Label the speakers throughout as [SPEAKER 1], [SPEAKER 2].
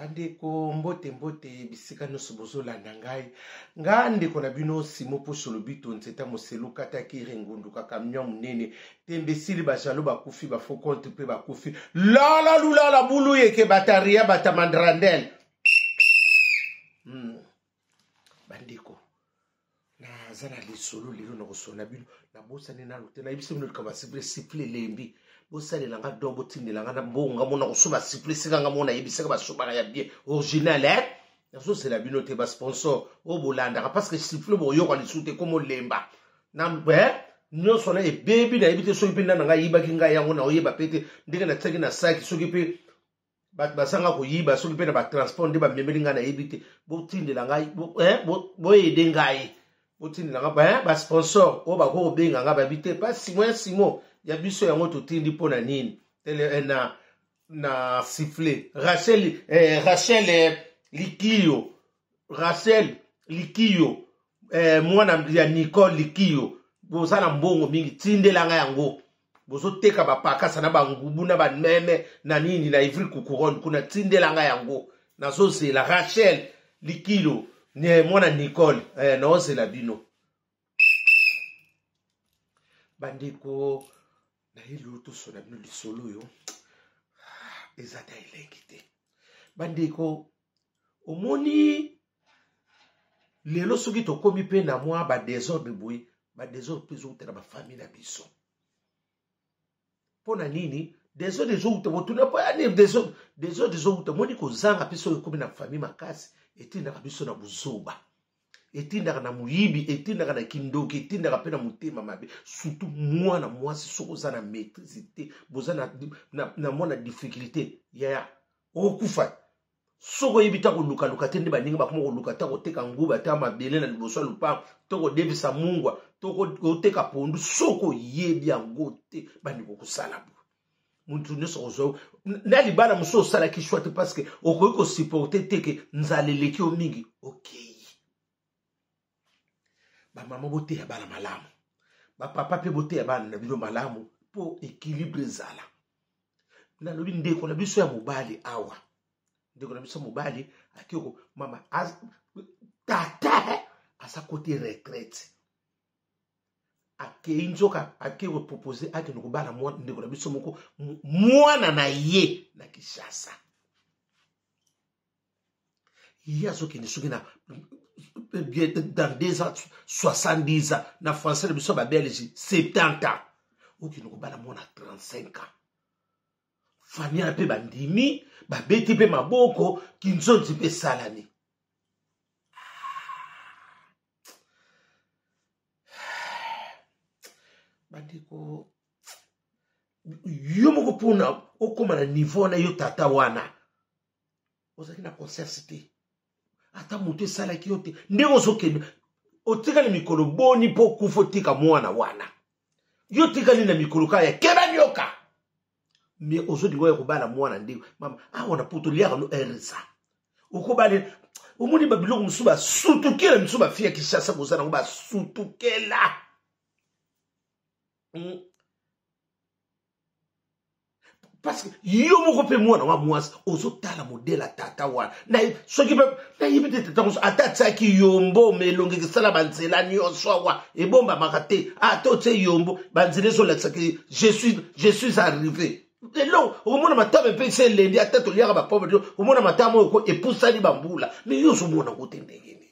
[SPEAKER 1] Bandeko mbote mbote bisika nyonso bozolanda ngai nga ndeko na bino Simo Poso Lobito nzeta moselu kataki rengundu kaka mnya munene tembe sili bajalo bakufi bafo compte pe bakufi lala lulala bulu yeke bataria batamandrandel bandeko na zana lisolo lelo na kosona bino na bosa nena lute na ibise bino kaba siple lembi bosale langa dobo tindi langa na mbonga mona kosuba siple sikanga mona yebisaka basoba ya bien original nazo c'est la binote ba sponsor o bolanda parce que siple boyo kwa lisute komo lemba na nyonso na baby na yebite so ipinda nga yiba kinga yango na oyeba pete ndenge na tsaki na saki soki pe basanga ko yiba soki pe na ba transport ba memeli nga na yebite bo tindi langa bo yede ngai bo tindi langa ba sponsor o ba ko benga nga ba bite pas simo ya biso yango totindi pona nini tele na sifflet Rachel Likio mwana ya Nicole Likio bozala mbongo mingi tindelanga yango bozoteka bapakasa na bangubu na banmeme na nini na Ivry Couronne kuna tindelanga yango nazozela Rachel Likio ne mwana Nicole naozela bino bandeko na hilo to sona bino lisolo yo ezata elengi te bandeko omoni lelo soki tokomi pe na mwa ba désordre boye ba désordre pe zotela ba famille na biso pona nini désordre zouta botuna pa ani désordre zouta moni ko zanga pe soki komi na famille makasi etinda ka biso na buzoba etindaka na muyibi etindaka na kindoki etindaka pe na mutema mabe surtout mwana mwasi soko za na maîtrise te boza na mwana difficulté ya okufa soko yibita ko luka te ndi baninga bakoma ko luka ta ko teka nguba ta mabele na liboso lupa to ko devisa mungwa to ko teka pondu soko yebi yango te bandi ko kusala bu muntu nyonso ozo na libana muso sala ki shwate parce que okoyi ko supporter teke nzaleleki o mingi okay ba mama bote ya bana malamu ba papa pe bote ya bana na bino malamu po équilibre zala na lobi ndeko na biso ya mobali awa ndeko na biso mobali akiko mama tata asa côté retraite akeinzoka akiko proposer ake no kubala mwana ndeko na biso moko mwana na ye na Kishasa yazo kini sukina dans des ans 70 ans na français de biso ba Belgique 70 ans oki no bala mona 35 ans famille pe bandimi ba beti pe maboko kinzonzi pe salani bandiko yo moko pona okoma na niveau na yo tata wana ozaki na conscience ata mutu esalaki yo te ndenge ozokende otikali mikolo boni mpo kufa otika mwana wana yo tikali na mikolo kaka ya keba nyoka me ozodingo ya kobala mwana ndenge mama awa na poto liaka no erisa okobale omoni babiloko mosusu basutukela misu bafi ya Kishasa boza nango basutukela parce que yo moko pe mwana wa mwasi ozotala modela tata wana na soki pe na yibite tata moso atatsaki yombo melonge kisala banzela nyonso awa ebomba makate atotse yombo banzela so latsaki je suis arrivé lelo omona matame pe se lendi atato liaka ba pauvre omona matame ko epusani bambula mais yo so mona ko tendengeni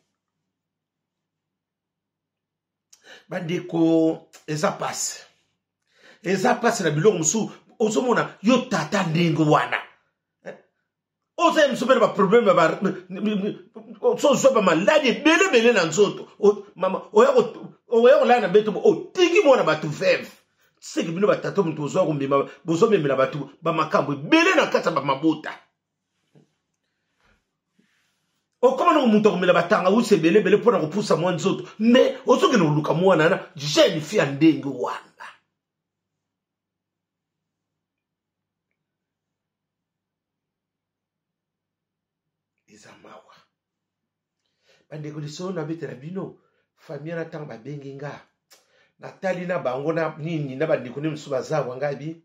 [SPEAKER 1] bandeko eza passe na biloko musu ozomona yo tata ndenge wana oza msopera ba problème ba so ba maladi bele na nzoto mama oya la na beto tiki mona batu veve seki bino batata mutu ozo ko mbima bozo memela batu ba makambo bele na kata ba mabota okoma no mutu komela batanga use bele pona kopusa mwa nzoto mais ozo keno luka mwana na jeune fille ndenge wana ezamawa bandeko liso na betela bino famille na tanga babengi nga natali na bango na nini na bandeko ne musu bazawa ngabi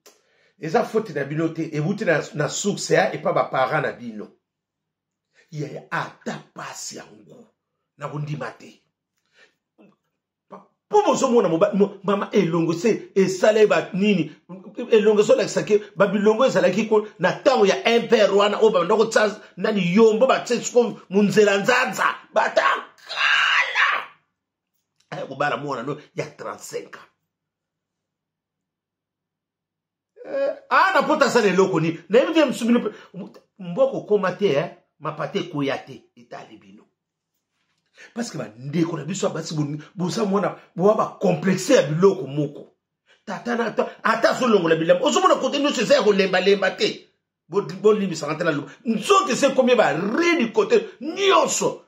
[SPEAKER 1] eza faute na bino te ebuti na succès et pas ba parents na bino yaya ata pasi yango na kundima te Pour mona mama elongo se esale ba nini elongo so lakisa ke babilongo ezalaki ko na tango ya impère wana oba ndoko tsa nani yombo ba tsetsko munzela nzanza batakala ay ko bala mona no ya 35 ana pota sale loko ni na yimbe msubino mboko komate mapate koyate itali bino parce que ndeko na biso basi bosa mona bo ba complexer ya biloko moko tatana ata so longo la bilamba ozomona kote no se ko lemba te bo limisa rentrer la nzoke c'est combien ba redi côté nyonso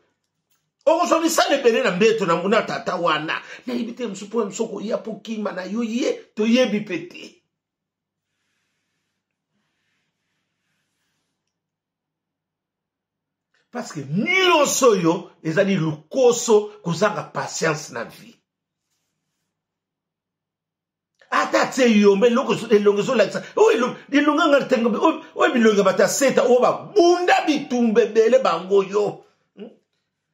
[SPEAKER 1] okoso bisale bene na mbeto na muna tata wana na ibite msupo msoko ya pokima na yoye to yebi pete parce que nyonso yo ezali lukoso kozanga patience na vie ata te yombe elongezo lakisa ilunga ngatengo bilonga bata seta oba bunda bitumbe bele bango yo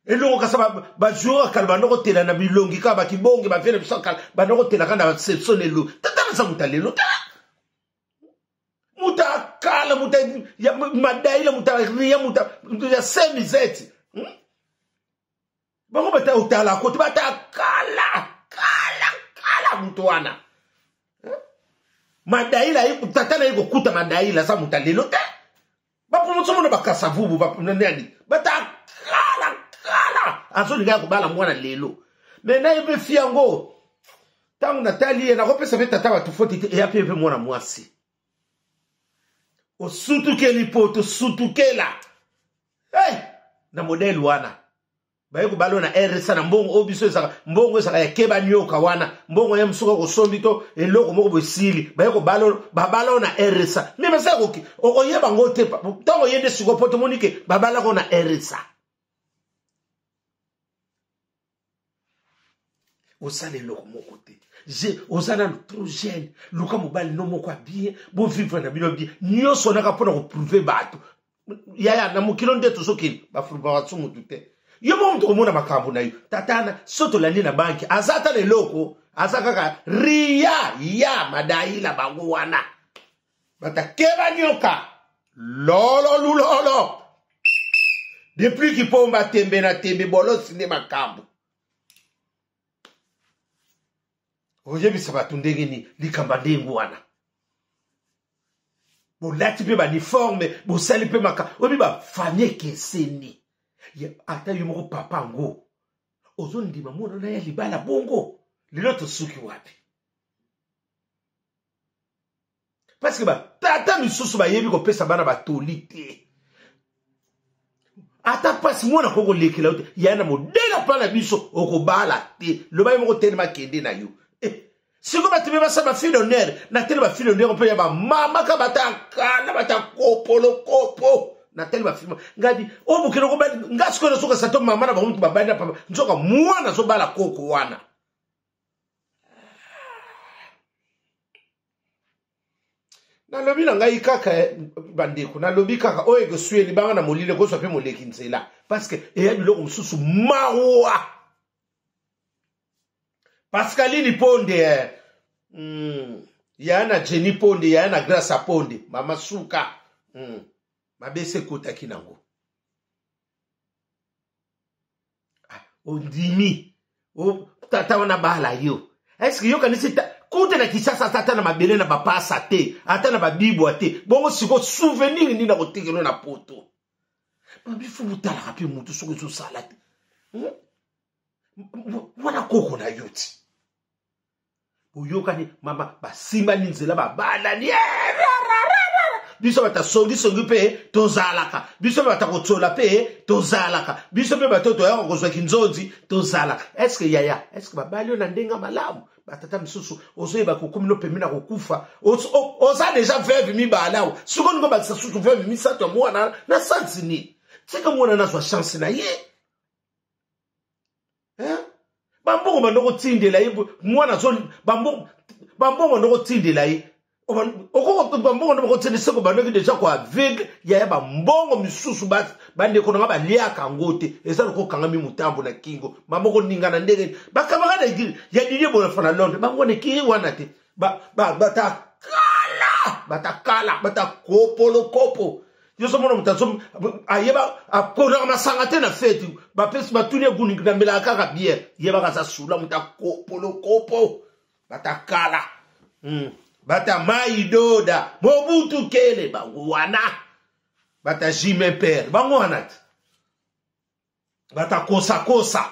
[SPEAKER 1] elongo kasaba ba joueur kalba ndoko tela na bilongi ka ba kibonge ba vele bisaka ba ndoko tela kana exception elu tata sa mutalelo muta kala muta ya madaila muta ria muta ya semizeti bango bata utala ko bata kala mutwana madaila yi tatana yi kuta madaila sa muta lelo te ba promotion mona bakasa vubu ba nani bata kala aso linga ko bala mwana lelo mais na yebe fiango tangu natali na ko pesa beta taba tufoti e apepe mwana mwasi o sutuke lipoto sutukela na model wana bayeko balona RSA na mbongo obiso esaka mbongo esaka ya keba nyoka wana mbongo ya msuka ko sombito eloko moko bosili bayeko balona RSA me masako ki okoyeba ngote tango yende siko poto monike babala ko na RSA osale eloko moko te osana trop jeune luka mobali no moko bien bo vivre na bino bien nyonso naka pona ko prouver bato yaya na mukilo ndeto sokini ba fulba watsumu tute yo mo mtu komona makambo na yo tatana soto landi na banki azata le loko azakaka ria ya madaila bango wana batakeba nyoka lolo depuis ki pomba tembe na tembe bolo sine makambo oyebi sabatu ndenge ni likamba ndengu wana bo lati pe ba uniforme bo sali pe maka obi ba famille keseni ata yo moko papa ngo ozo ndima mona na ya libala bongo lelo to suki wapi parce que ba tata misusu ba yebi ko pesa bana ba tolite ata pasi mona koko lekela ote yana modela pa na biso okobala te lo ba moko tene makende na yo siko batime basaba fille d'honneur na tele ba fille d'honneur pe ya ba mama ka batakana batakopolo kopo na tele ba fille ngadi obukelo ko ba ngasiko na soka sato mama na ba muntu babanda papa nzoka mwana so bala koko wana na lobi na ngai kaka bandeko na lobi kaka oye go sueli banga na molile ko so pe moleki nzela parce que e ya biloko mususu mawa Pascaline Ponde yana Jenny Ponde yana Grâce Ponde mama suka mabese kota kinango ondimi o tata wana bala yo est-ce que yo kanisi kuta na kisasa tata na mabele na bapasa te ata na babibo te bongo siko souvenir ni na kotekelo na poto mabifu butala kapi mutu soko so salate wana koko na yoti Uyokani mama basimba ninzela babala ni biso bata songi pe tozalaka biso bata kotsola pe tozalaka biso pe batoto ya kozwa kinzonzi tozalaka est-ce que yaya est-ce que babali na ndenga malamu batata misusu ozoyeba kokumino pemina kokufa oza déjà veuve mi balao siko ngo batsa susu veuve mi sato mwana na santini tika mwana na zwa chance na ye bambongo bandoko tindela ye mwana zone bambongo bandoko tindela ye oko mbongo ndo kotenese ko banoki déjà ko aveugle ya ba mbongo misusu bande ko nga ba liaka ngote eza ko kanga mi mutambo na kingo mamoko ningana ndenge bakama kana ya diye bona fana Londres bangone ki wana te batakala batakopolo kopo yoso mona mutazo ayeba akona masanga te na fete ba pesi batuni guni na mbela kaka bière yeba ka sa sula mutakopolo kopo batakala bata maidoda Mobutu kele bango wana bata jime père bango wana bata kosa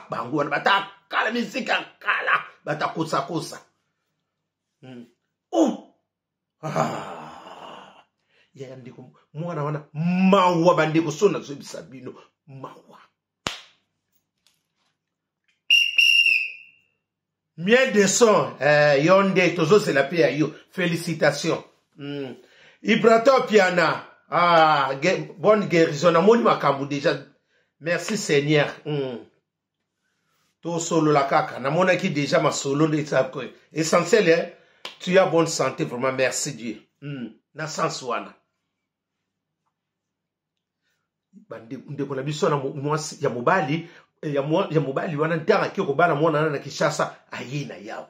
[SPEAKER 1] bango wana bata kala misika kala bata kosa ya ndiko mwana wana mawa bandeko sona zo bisabino mawa Miel de son, yonde, tozo c'est la paix à yo. Félicitations. Ibrato Piana, bonne guérison. Amoni makambu déjà. Merci Seigneur. To solo la kaka. Namona ki déjà ma solo de ça. Essentiel, hein? Tu as bonne santé, vraiment. Merci Dieu. Na sans wana. Ndeko na biso na mwasi ya mobali. Ya mobali wana ntanga kiko bana mwana na Kishasa ayina yao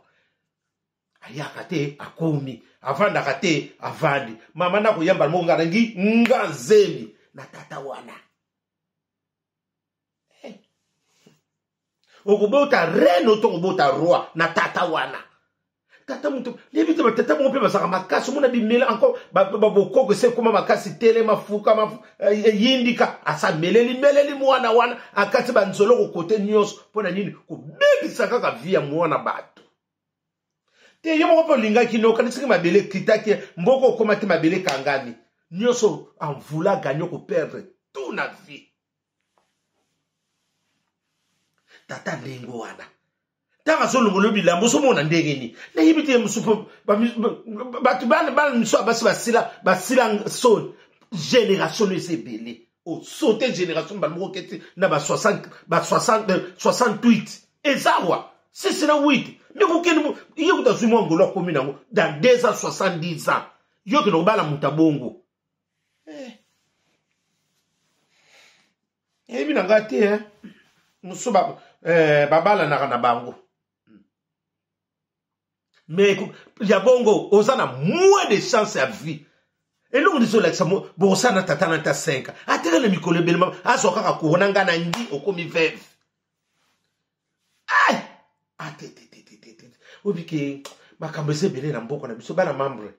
[SPEAKER 1] ayaka te akomi avanda kate avandi mama na kuyamba monga rangi nganzemi na tata wana okubota reno to kubota roi na tata wana tata mutu lebite ba tata mo pe basaka makasi mona bimela encore baboko se koma makasi tele mafuka yindika asa meleli mwana wana akati banzolo ko kote nyos pona nini ko bebisa kaka via mwana bato te yemo ko linga kino kanisi mabele kitaki mboko koma te mabele kangani nyoso envoula gagner ko perdre toute la vie tata lengo wana tanga solo ngolo bilambo so mona ndenge ni na yibite musupo batu bana miso basi basila son génération ese belé o sauter génération balmo kete na ba 68 ezawa si c'est la 8 mais ko keni yo kutazuma ngolo komi nango dans 270 ans yo ke no bala mutabongo bina ngate musuba babala na bango. Mais ya bongo ozana moins de chance à vie. Et nous disons là que ça bon ça na tata na ta 5. Atire le mikolo belema azoka ka korona ngana ndi okomi veve. Ai! Obike bakambese belé na mboko na biso bana membre.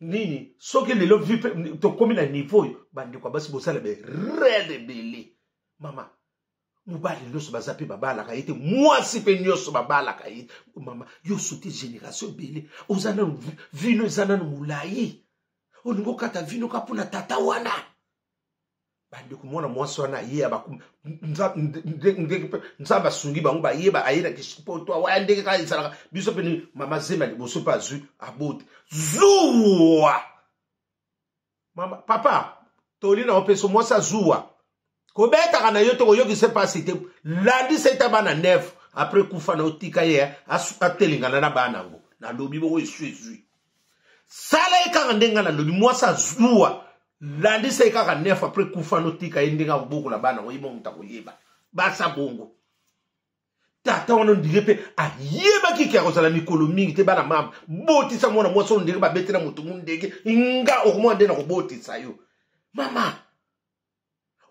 [SPEAKER 1] Nini soki lelo vi to komi na niveau bandi kwa basi bosala be rede belé. Mama mubali loso bazapi babala ka yete mwasi pe nyoso babala ka yete mama yo sauté génération belé ozana vino zana mulayi oningo kata vino kapuna tata wana bandi kumona mwasi wana ye abaku nzaba sungi bangu ba yeba ayira kishipoto wa ndeke ka isala biso pe mama zema liboso pa zu abote zuwa mama papa tolina opeso mwasa zuwa kobeta kana yoto ko yoki se pasite landi seta bana 9 après kufa na otika ye atelingana na banango na lobi bo esuesu sala eka ndenga na lobi mwasa zuwa landi se eka 9 après kufa na otika ye ndenga boko la banango yimo mutako yeba basa bongo tata wono ndigepe ayeba kiki ya kozala mikolo mingi te bana mama botisa mwana mwasa ndenge ba betena mutu mundege nga okumwa ndena ko botisa yo mama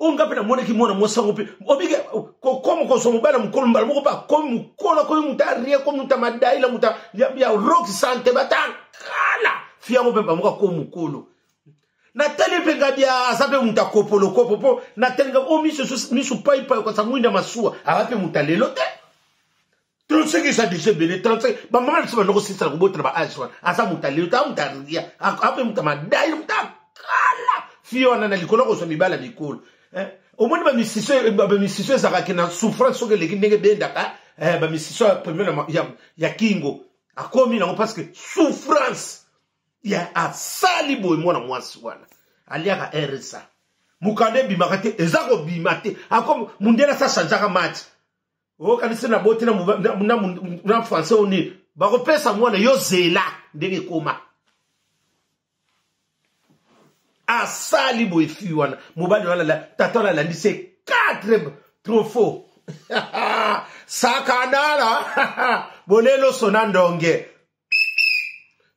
[SPEAKER 1] onga pena mwana ki mwana mwasango pe obige komo kosomo bana mukolo mbala moko pa komo mukola ko mutaria ko mutamadai la muta ya rock sante batakala fiango pe bamuka ko mukolo na tele pe ngabia asabe mutakopolo kopo na tenga o misu pai ko samwinda masua abape mutalelo te 35 ça déjà belé 35 ba mama ntsaba noko sisa ko botra ba ajwa asa mutalelo ta mutaria abape mutamadai mutakala fiona na likolo ko so mibala mikolo au moins ba misisio ezaka na souffrance soki eleki ndenge bendaka ba misisio première ya kingo akomi nango parce que souffrance ya asali boye mwana mwasi wana aliaka RSA mukande bimaka te eza kobima te akomi mundela sa changeaka match okanisi na bote na français oni bakopesa mwana yo zela ndenge koma asali boye fi wana mobali wana la tata wana landi c'est 4 trophées sakanala bolelo sona ndonge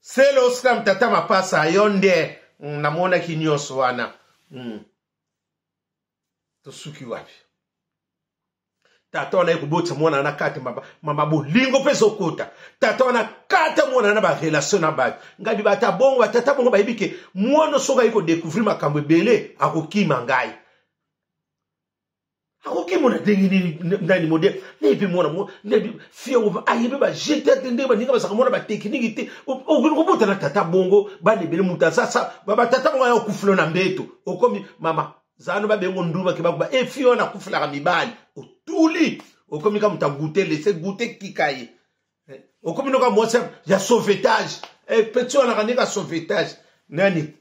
[SPEAKER 1] selo skam tata mapasa yonde namona kinyoso wana to suki wapi tata wana ekubotsa mwana na kate mama bolingo peso kota tata wana kata mwana na ba relation na ba ngadi bata bongo tata bongo bayibike mwana soka iko découvrir makambo ebele akokima ngai akokima na dengi ndani modèle nebi mwana nebi fio ayibe ba jeter tende ba ninga basaka mwana ba technique te okubota na tata bongo ba nebele mutasasa baba tata bongo ya okufula na mbeto okomi mama zano ba bengo nduba ke bakuba fio na kufula ka mibali otuli okomi ka mutagute laisser goûter kikaye okomi no ka mwasa ya sauvetage petit on a kanika sauvetage nani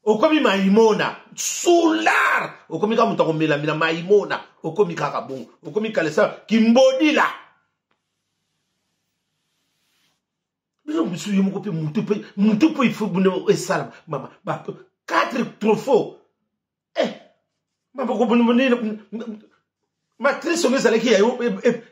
[SPEAKER 1] okomi maimona solar okomi ka mutakomela mina maimona okomi kaka bongo okomi kalesa kimbodila bilo musu yimo kope mutu pe ifu bune esala mama ba 4 trophées mama ko bune matrice ngeza leki ya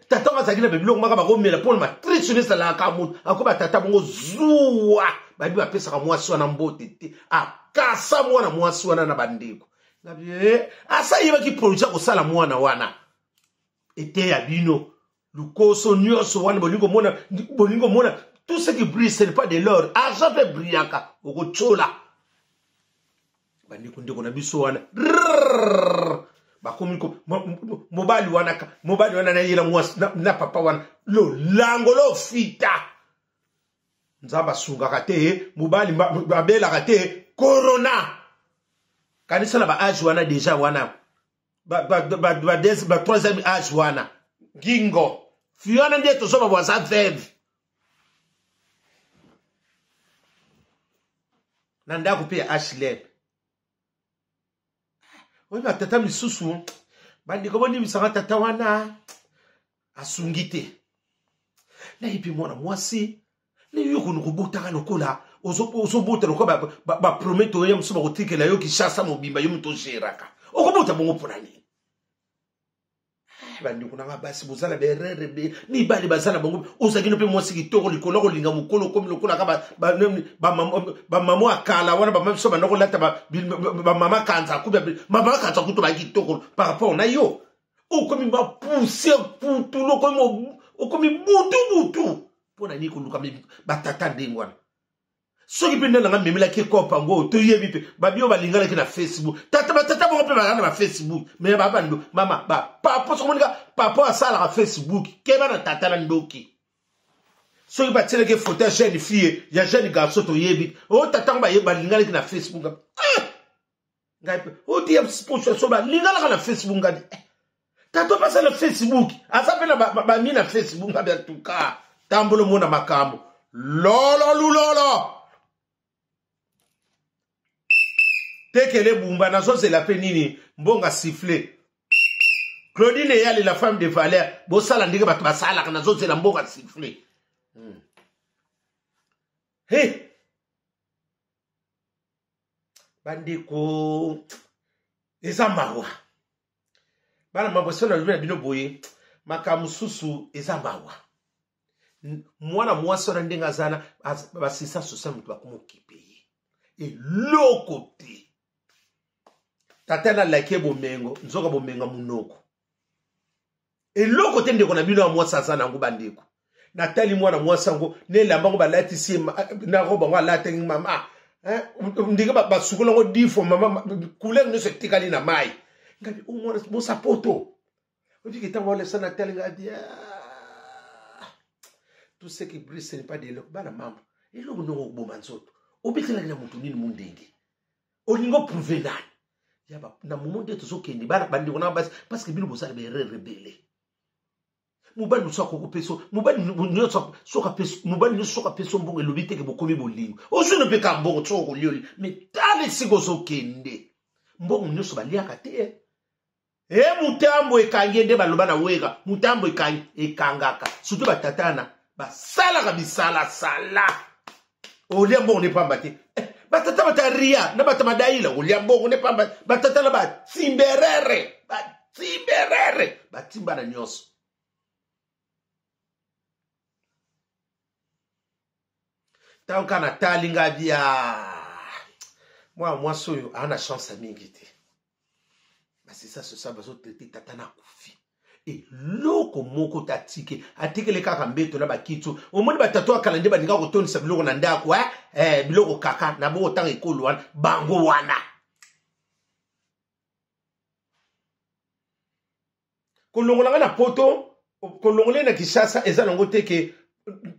[SPEAKER 1] tata ngazaki na bebilo ngaka ba komela pour matrice ngeza la ka mutu akoba tata bongo zuwa babi ba pesa ka mwasi wana mbote te akasa mwana mwasi wana na bandeko ngabi asa yiba ki producer ko sala mwana wana ete ya bino lukoso nyoso wana bolingo mona tout ce qui brille ce n'est pas de l'or argent fait brillaka okochola bandeko ndeko na biso wana bakomiko mobali wana na yela mwasi na papa wana lo lango lo fita nzamba sunga kate mobali babela kate corona kanisa na ba âge wana déjà wana ba troisième âge wana gingo fiona ndiye tozoba bwaza veve nanda kupia ashlep oba tata misusu bandiko boni bisanga tata wana asungite na ipi mwana mwasi ni yuko nukubutaka lokola ozobuta lokola ba prometo ya msuba kotikela yo kishasa mobimba yo mto sheraka okubuta bongo ponani bandiko nanga basi bozala berere be ni bali bazala bongo ozakino pe mwasi kitoko likolo ko linga mukolo komi lokola ka ba mamo akala wana ba mso ba noko lata ba mama kanza kubya mama kanza kuto ba kitoko par rapport na yo okomi ba pousser putu lokomo okomi butu pona ni kuluka batata ndengwana soki pe ndanga memela ke kopa ngo to yebi pe babio balingala ke na Facebook tata bongo pe bagana na Facebook mais baba ndo mama ba papa so monika papa asala na Facebook ke bana tata na ndoki soki ba tele ke photo jeune fille ya jeune garçon to yebi o tata ba yeba lingala ke na Facebook ngai pe o dia sponsor so ba lingala na Facebook ngadi tata pasa na Facebook asa pe na ba mi na Facebook ngabe tuka tambolo mona makambo lolo tekele bumba nazo c'est la penini mbonga siffler Claudine Yali la femme de valeur bo sala ndike batu basala kana zo c'est la mbonga siffler hey bandiko ezambawa bana mabosona bino bino boye makamususu ezambawa mwana mwasona ndenga zana basisa sosa mtu bakomokipe et lokote tata na like bomengo nzoka bomenga munoko et lokote ndeko na bino mwasa zana ngo bandeko natali mwana mwasa ngo ne lamba ngo balati si na roba ngo alata ngi mama ndike basukula ngo difo mama couleur ne se tikali na mai ngabi umwana bosa poto odiki tango le sana tali ngadi tout ce qui brille ce n'est pas de l'eau bana mama elo no boma nzoto obikela na mutu nini mundenge olingo prouver nani yaba na mumonde tozokende bana bandiko na basi parce que bino bosala be rebelle mubali musoko ko peso mubali nyoso soka peso mubali nyoso soka peso mbongo elobite ke bokomi bolingo ozuna pe ka mbongo tsoko lioli mais tale siko zokende mbongo nyoso baliaka te mutambo ekangende baloba na weka mutambo ekangaka surtout batatana basala ka bisala sala olia mbongo ne pamba te batata bataria na batamadaila uliambongo ne pamba batata na batimberere batimba na nyonso. Tant kana talinga bia moi soyo ana chance mingi te. Basi ça ce ça bazo traiter tata na kufi. Et loko moko tatike atike le kaka mbeto na bakitu omoni batatu akala nde baninga ko tonisa biloko na ndako biloko kaka na bo tanga ekolo wana bango wana kolongola na poto kolongole na Kishasa eza nango teke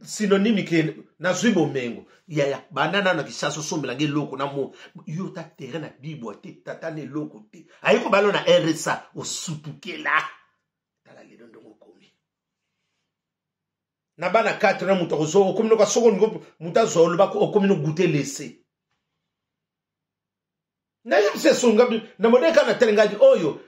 [SPEAKER 1] synonyme ke na zwibo mengo ya banana na Kishasa sombela nge loko na mo yo ta terrain na bibo te tata ne loko te ayiko balo na RSA osutukela tala le ndongo komi na bana 4 na muto ko komi no ka soko ngo mutazo lo ba ko komi no goûter laisser na yimse songa na modeka na telengaji oyo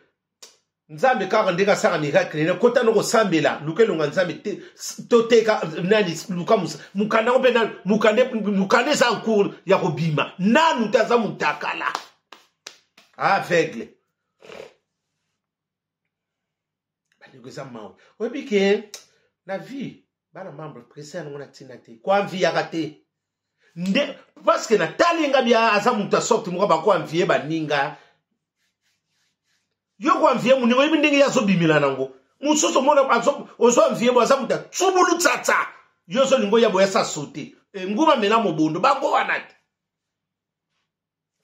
[SPEAKER 1] nzambe kaka ndeka saka miracle ne kota no ko sambela lukelonga nzambe te toteka nani luka musa mukanda ko pena mukande sa nkur ya ko bima nanu taza mutakala aveugle banigoza mawo obike na vie bana membre président ngona tina te kwa vie ya kate nde parce que na talinga bia asa muta sorti mo ba kwa vie baninga yo kwa vie muningo ibindingi ya so bimila nango musoso mona azo ozo vie bo asa muta tsubulu tsatsa yo so lingo ya bo esa sauter nguba mela mobondo bango wanati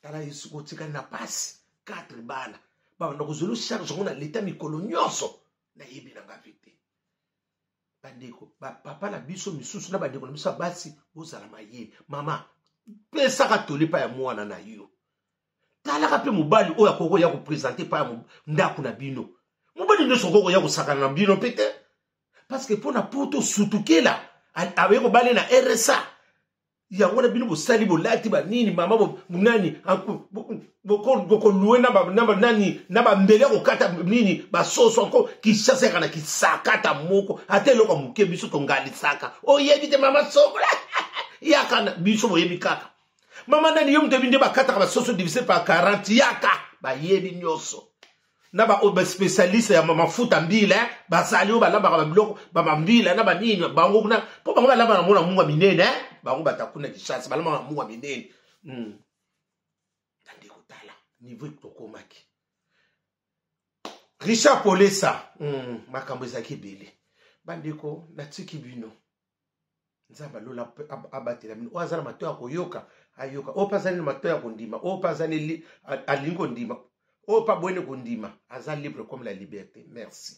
[SPEAKER 1] tala yesu ko tika na passe 4 bana ba ndo kuzulu charge ngona leta mikolo nyonso na yebi na ngavite bandeko papa na biso misusu na bandeko na biso basi bozala mayeli mama pesa ka tolipa ya mwana na yo tala ka pe mobali oya koko ya ko présenter pa ndako na bino mobali ndo sokoko ya ko sakana na bino pete parce que pona poto sutukela aweko bale na RSA ya ngona bino bo sali bo lati ba nini mama bo munani boko luena ba nani na ba mbele ko kata nini ba soso ko Kishasa kana kisakata moko atelo ko muke biso to ngali saka o yebi te mama sobra yaka biso bo yebi kaka mama nani yom te binde ba kata ba soso divisé par 40 yaka ba yebi nyoso na ba spécialiste ya mama futa mbila ba sali ba lamba ba bloko ba mbila na ba nini bango na po bango ba lamba na mona munga minene bango batakuna Kishasa ba lamba munga minene tande kutala niveau tokomaki Richard Polesa makambo ezaki bele bandeko natiki bino nzamba lola abatela mino oazana matoya koyoka ayoka opazani matoya kondima opazani alingo ndima opa bwene kondima aza libre comme la liberté merci.